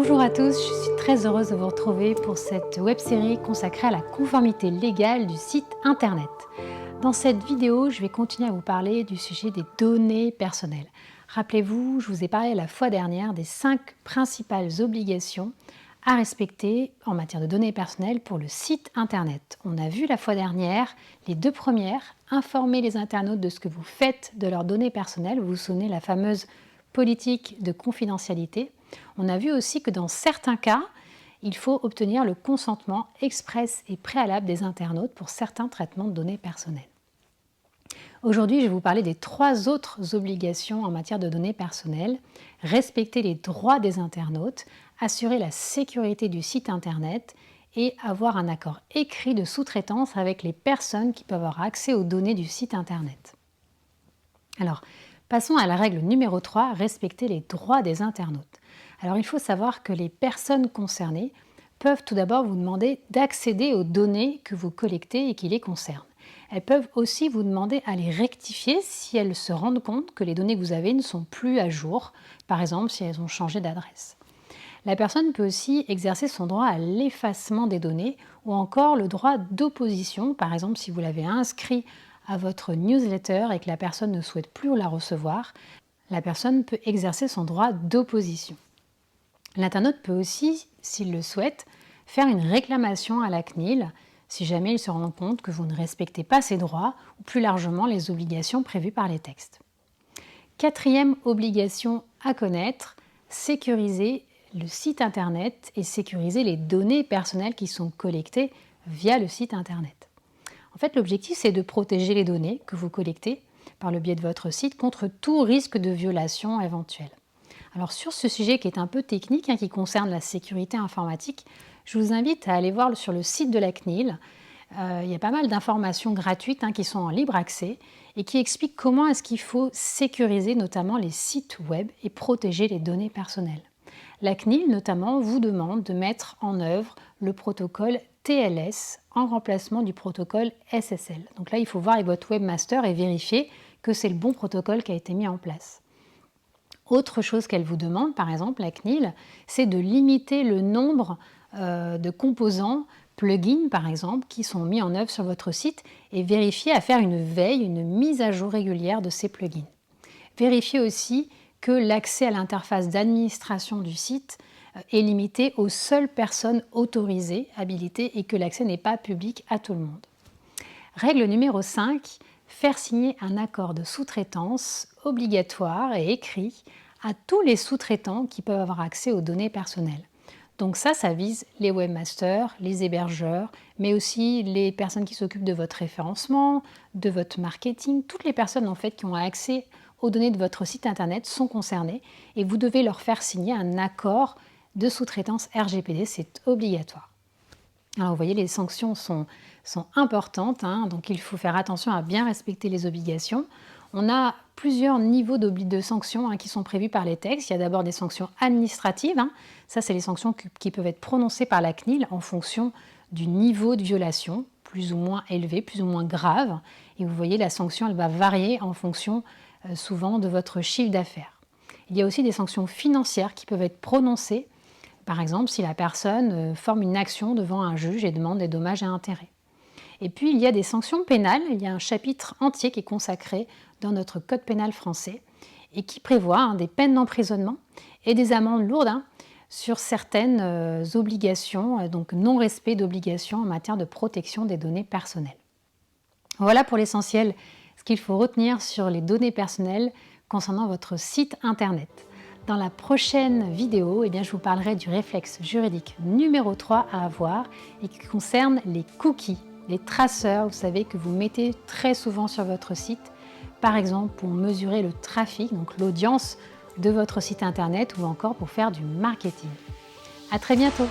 Bonjour à tous, je suis très heureuse de vous retrouver pour cette web-série consacrée à la conformité légale du site internet. Dans cette vidéo, je vais continuer à vous parler du sujet des données personnelles. Rappelez-vous, je vous ai parlé la fois dernière des 5 principales obligations à respecter en matière de données personnelles pour le site internet. On a vu la fois dernière les 2 premières, informer les internautes de ce que vous faites de leurs données personnelles. Vous vous souvenez la fameuse politique de confidentialité. On a vu aussi que dans certains cas, il faut obtenir le consentement express et préalable des internautes pour certains traitements de données personnelles. Aujourd'hui, je vais vous parler des 3 autres obligations en matière de données personnelles. Respecter les droits des internautes, assurer la sécurité du site internet et avoir un accord écrit de sous-traitance avec les personnes qui peuvent avoir accès aux données du site internet. Alors, passons à la règle numéro 3, respecter les droits des internautes. Alors, il faut savoir que les personnes concernées peuvent tout d'abord vous demander d'accéder aux données que vous collectez et qui les concernent. Elles peuvent aussi vous demander à les rectifier si elles se rendent compte que les données que vous avez ne sont plus à jour, par exemple si elles ont changé d'adresse. La personne peut aussi exercer son droit à l'effacement des données ou encore le droit d'opposition, par exemple si vous l'avez inscrit à votre newsletter et que la personne ne souhaite plus la recevoir, la personne peut exercer son droit d'opposition. L'internaute peut aussi, s'il le souhaite, faire une réclamation à la CNIL si jamais il se rend compte que vous ne respectez pas ses droits ou plus largement les obligations prévues par les textes. 4e obligation à connaître, sécuriser le site internet et sécuriser les données personnelles qui sont collectées via le site internet. En fait, l'objectif, c'est de protéger les données que vous collectez par le biais de votre site contre tout risque de violation éventuelle. Alors sur ce sujet qui est un peu technique, qui concerne la sécurité informatique, je vous invite à aller voir sur le site de la CNIL. Il y a pas mal d'informations gratuites qui sont en libre accès et qui expliquent comment est-ce qu'il faut sécuriser notamment les sites web et protéger les données personnelles. La CNIL notamment vous demande de mettre en œuvre le protocole TLS en remplacement du protocole SSL. Donc là, il faut voir avec votre webmaster et vérifier que c'est le bon protocole qui a été mis en place. Autre chose qu'elle vous demande, par exemple, la CNIL, c'est de limiter le nombre de composants, plugins par exemple, qui sont mis en œuvre sur votre site et vérifier à faire une veille, une mise à jour régulière de ces plugins. Vérifiez aussi que l'accès à l'interface d'administration du site est limité aux seules personnes autorisées, habilitées et que l'accès n'est pas public à tout le monde. Règle numéro 5, faire signer un accord de sous-traitance obligatoire et écrit à tous les sous-traitants qui peuvent avoir accès aux données personnelles. Donc ça vise les webmasters, les hébergeurs, mais aussi les personnes qui s'occupent de votre référencement, de votre marketing. Toutes les personnes en fait qui ont accès aux données de votre site internet sont concernées et vous devez leur faire signer un accord de sous-traitance RGPD, c'est obligatoire. Alors vous voyez, les sanctions sont importantes, donc il faut faire attention à bien respecter les obligations. On a plusieurs niveaux de sanctions qui sont prévus par les textes. Il y a d'abord des sanctions administratives. Ça, c'est les sanctions qui peuvent être prononcées par la CNIL en fonction du niveau de violation, plus ou moins élevé, plus ou moins grave. Et vous voyez, la sanction, elle va varier en fonction souvent de votre chiffre d'affaires. Il y a aussi des sanctions financières qui peuvent être prononcées, par exemple si la personne forme une action devant un juge et demande des dommages et intérêts. Et puis il y a des sanctions pénales, il y a un chapitre entier qui est consacré dans notre code pénal français et qui prévoit des peines d'emprisonnement et des amendes lourdes sur certaines obligations, donc non-respect d'obligations en matière de protection des données personnelles. Voilà pour l'essentiel ce qu'il faut retenir sur les données personnelles concernant votre site internet. Dans la prochaine vidéo, je vous parlerai du réflexe juridique numéro 3 à avoir et qui concerne les cookies, les traceurs, vous savez, que vous mettez très souvent sur votre site, par exemple pour mesurer le trafic, donc l'audience de votre site internet ou encore pour faire du marketing. À très bientôt!